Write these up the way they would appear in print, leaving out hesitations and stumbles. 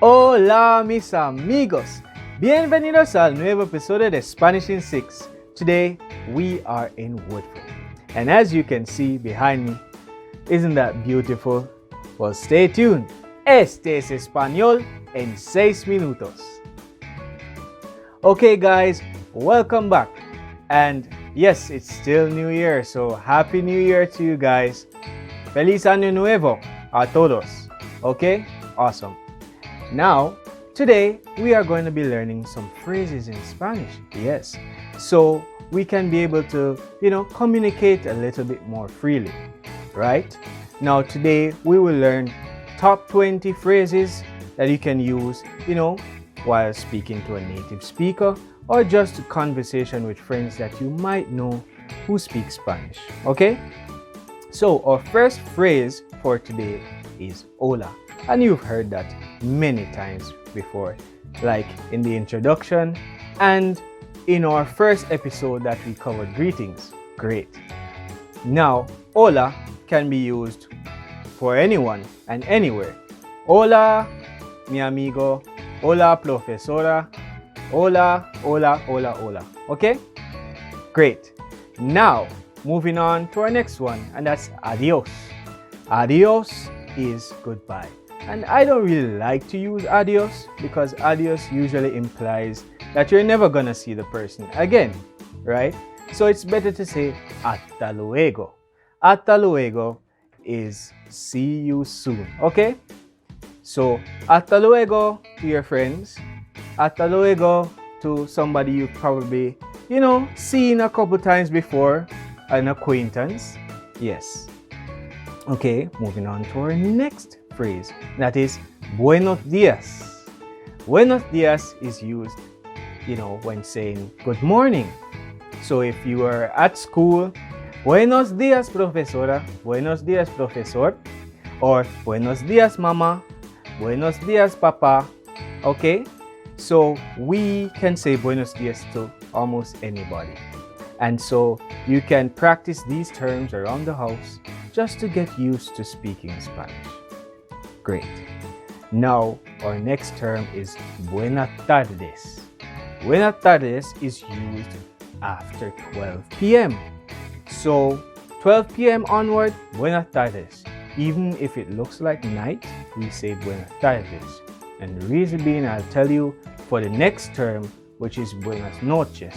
Hola mis amigos, bienvenidos al nuevo episodio de Spanish in 6. Today we are in Woodford, and as you can see behind me, isn't that beautiful? Well, stay tuned. Este es Español en 6 minutos. Okay guys, welcome back. And yes, it's still New Year, so Happy New Year to you guys. Feliz Año Nuevo a todos. Okay? Awesome. Now, today we are going to be learning some phrases in Spanish. Yes. So we can be able to, communicate a little bit more freely. Right? Now, today we will learn top 20 phrases that you can use, while speaking to a native speaker or just a conversation with friends that you might know who speak Spanish. Okay? So, our first phrase for today is hola. And you've heard that many times before, like in the introduction and in our first episode that we covered greetings. Great. Now, hola can be used for anyone and anywhere. Hola, mi amigo. Hola, profesora. Hola, hola, hola, hola. Okay? Great. Now, moving on to our next one, and that's adios. Adios is goodbye. And I don't really like to use adios because adios usually implies that you're never gonna see the person again, right? So it's better to say hasta luego. Hasta luego is see you soon, okay? So hasta luego to your friends. Hasta luego to somebody you've probably, seen a couple times before, an acquaintance. Yes. Okay, moving on to our next phrase, that is buenos dias. Buenos dias is used, when saying good morning. So if you are at school, buenos dias profesora, buenos dias profesor, or buenos dias mama, buenos dias papa. Okay, so we can say buenos dias to almost anybody, and so you can practice these terms around the house just to get used to speaking Spanish. Great. Now, our next term is buenas tardes. Buenas tardes is used after 12 p.m. So, 12 p.m. onward, buenas tardes. Even if it looks like night, we say buenas tardes. And the reason being, I'll tell you for the next term, which is buenas noches.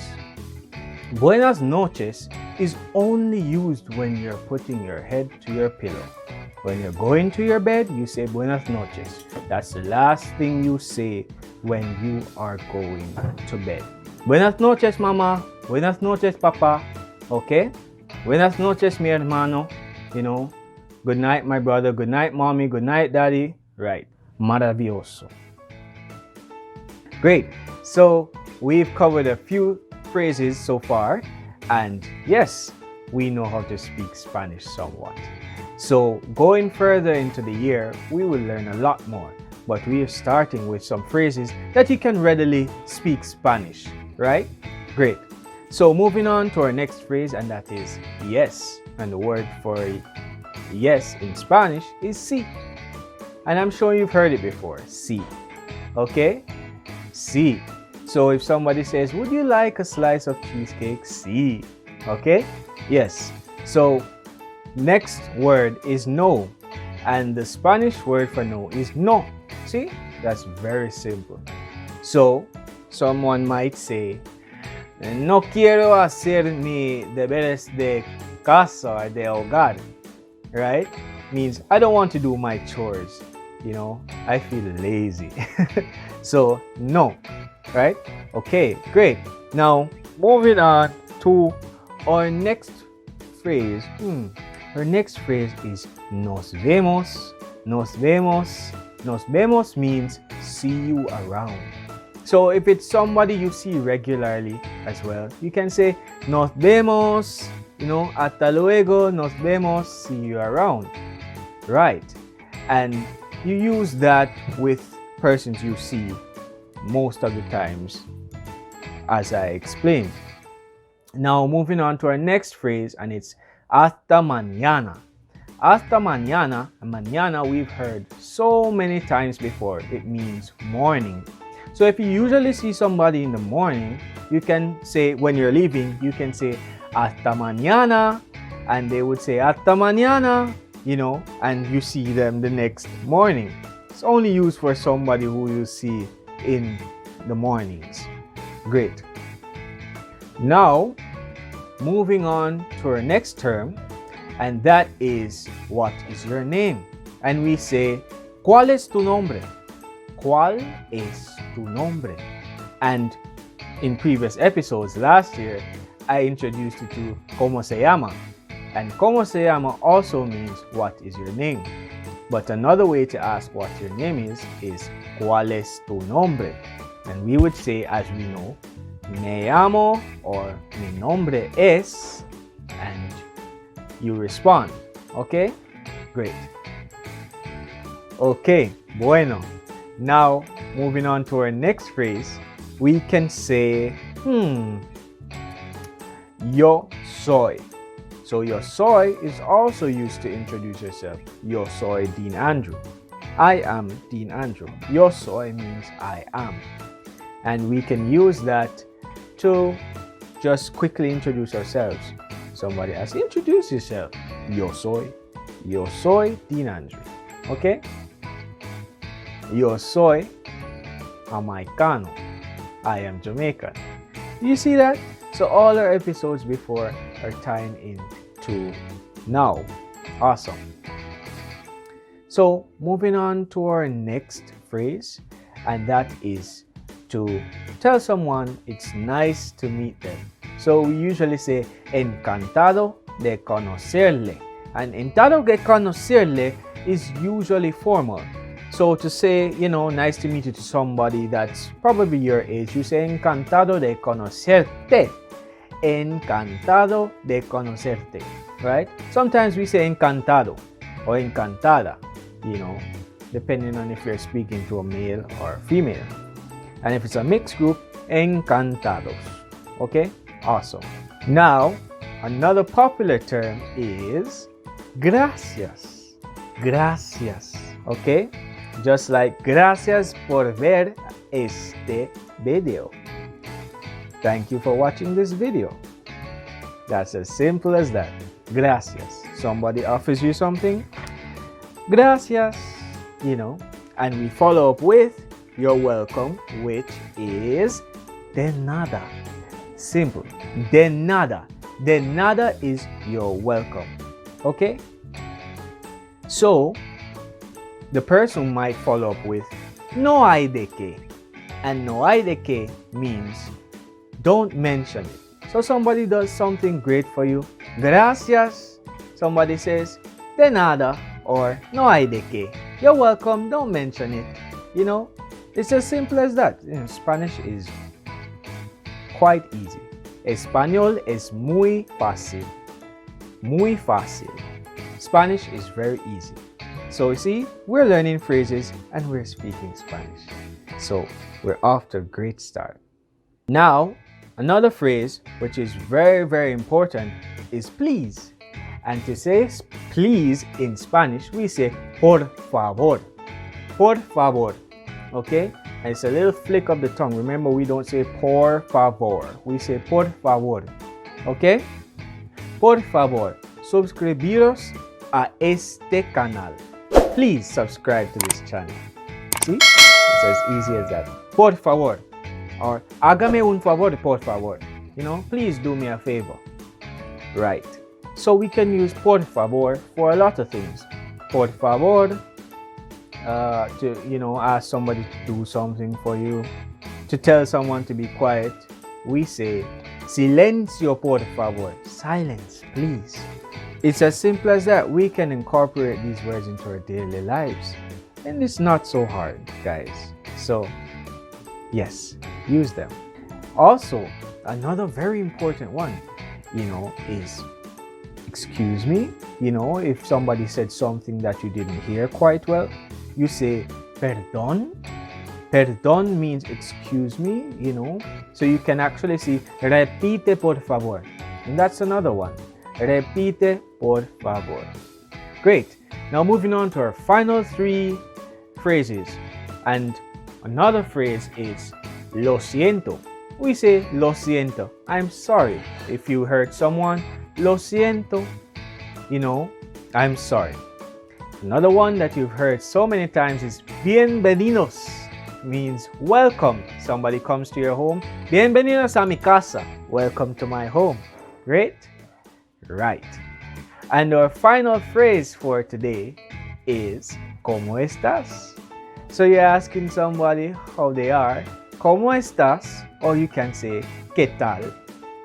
Buenas noches is only used when you're putting your head to your pillow. When you're going to your bed, you say buenas noches. That's the last thing you say when you are going to bed. Buenas noches, mama. Buenas noches, papa. Okay? Buenas noches, mi hermano. Good night, my brother. Good night, mommy. Good night, daddy. Right. Maravilloso. Great. So, we've covered a few phrases so far. And yes, we know how to speak Spanish somewhat. So going further into the year, we will learn a lot more. But we are starting with some phrases that you can readily speak Spanish, right? Great. So moving on to our next phrase, and that is yes. And the word for yes in Spanish is sí. And I'm sure you've heard it before, sí. Okay? Sí. So if somebody says, would you like a slice of cheesecake? Sí. Okay? Yes. So next word is no. And the Spanish word for no is no. See? That's very simple. So someone might say, no quiero hacer mi deberes de casa or de hogar. Right? Means I don't want to do my chores. I feel lazy. So no. Right? Okay, great. Now, moving on to our next phrase. Our next phrase is nos vemos. Nos vemos. Nos vemos means see you around. So if it's somebody you see regularly as well, you can say nos vemos, hasta luego, nos vemos, see you around. Right. And you use that with persons you see most of the times, as I explained. Now moving on to our next phrase, and it's hasta mañana. Hasta mañana, and mañana we've heard so many times before. It means morning. So if you usually see somebody in the morning, you can say, when you're leaving, you can say hasta mañana, and they would say hasta mañana, and you see them the next morning. It's only used for somebody who you see in the mornings. Great. Now, moving on to our next term, and that is, what is your name? And we say, ¿cuál es tu nombre? ¿Cuál es tu nombre? And in previous episodes last year, I introduced you to ¿cómo se llama? And ¿cómo se llama also means, what is your name? But another way to ask what your name is ¿cuál es tu nombre? And we would say, as we know, me llamo, or mi nombre es, and you respond. Okay? Great. Okay, bueno. Now, moving on to our next phrase, we can say, yo soy. So yo soy is also used to introduce yourself. Yo soy Dean Andrew. I am Dean Andrew. Yo soy means I am. And we can use that to just quickly introduce ourselves. Somebody asks, introduce yourself. Yo soy Dean Andrew. Okay? Yo soy Jamaicano. I am Jamaican. You see that? So all our episodes before are tying into now. Awesome. So moving on to our next phrase, and that is to tell someone it's nice to meet them. So we usually say encantado de conocerle. And encantado de conocerle is usually formal. So to say, nice to meet you to somebody that's probably your age, you say encantado de conocerte. Encantado de conocerte, right? Sometimes we say encantado or encantada, depending on if you're speaking to a male or female. And if it's a mixed group, encantados. Okay? Awesome. Now, another popular term is gracias. Gracias. Okay? Just like gracias por ver este video. Thank you for watching this video. That's as simple as that. Gracias. Somebody offers you something. Gracias. And we follow up with you're welcome, which is de nada. Simple. De nada. De nada is you're welcome. Okay? So, the person might follow up with no hay de qué. And no hay de qué means don't mention it. So somebody does something great for you. Gracias. Somebody says de nada or no hay de qué. You're welcome, don't mention it. It's as simple as that. Spanish is quite easy. Español es muy fácil. Muy fácil. Spanish is very easy. So you see, we're learning phrases and we're speaking Spanish. So we're off to a great start. Now, another phrase which is very, very important is please. And to say please in Spanish, we say por favor. Por favor. Okay? And it's a little flick of the tongue. Remember, we don't say por favor. We say por favor. Okay? Por favor, suscribiros a este canal. Please subscribe to this channel. See? It's as easy as that. Por favor. Or hágame un favor, por favor. Please do me a favor. Right. So we can use por favor for a lot of things. Por favor, to ask somebody to do something for you. To tell someone to be quiet, we say silencio por favor. Silence, please. It's as simple as that. We can incorporate these words into our daily lives. And it's not so hard, guys. So, yes, use them. Also, another very important one, is excuse me. If somebody said something that you didn't hear quite well, you say perdón. Perdón means excuse me, So you can actually see repite por favor. And that's another one. Repite por favor. Great. Now moving on to our final three phrases. And another phrase is lo siento. We say lo siento. I'm sorry. If you hurt someone, lo siento. You know, I'm sorry. Another one that you've heard so many times is bienvenidos. Means welcome. Somebody comes to your home. Bienvenidos a mi casa. Welcome to my home. Great? Right. And our final phrase for today is ¿Cómo estás? So you're asking somebody how they are. ¿Cómo estás? Or you can say ¿Qué tal?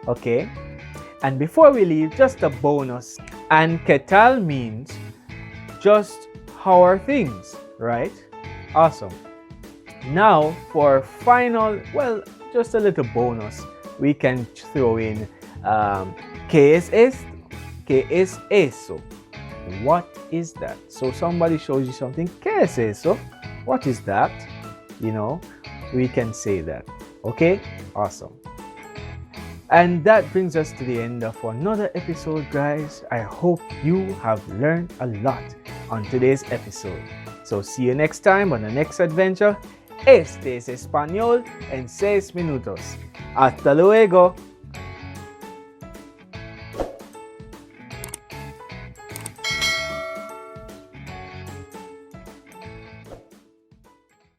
Okay? And before we leave, just a bonus. And ¿Qué tal? Means just how are things, right? Awesome. Now for final, well, just a little bonus. We can throw in ¿Qué es esto? ¿Qué es eso? What is that? So somebody shows you something. ¿Qué es eso? What is that? You know, we can say that. Okay? Awesome. And that brings us to the end of another episode, guys. I hope you have learned a lot on today's episode. So see you next time on the next adventure. Este es Español en 6 minutos. Hasta luego.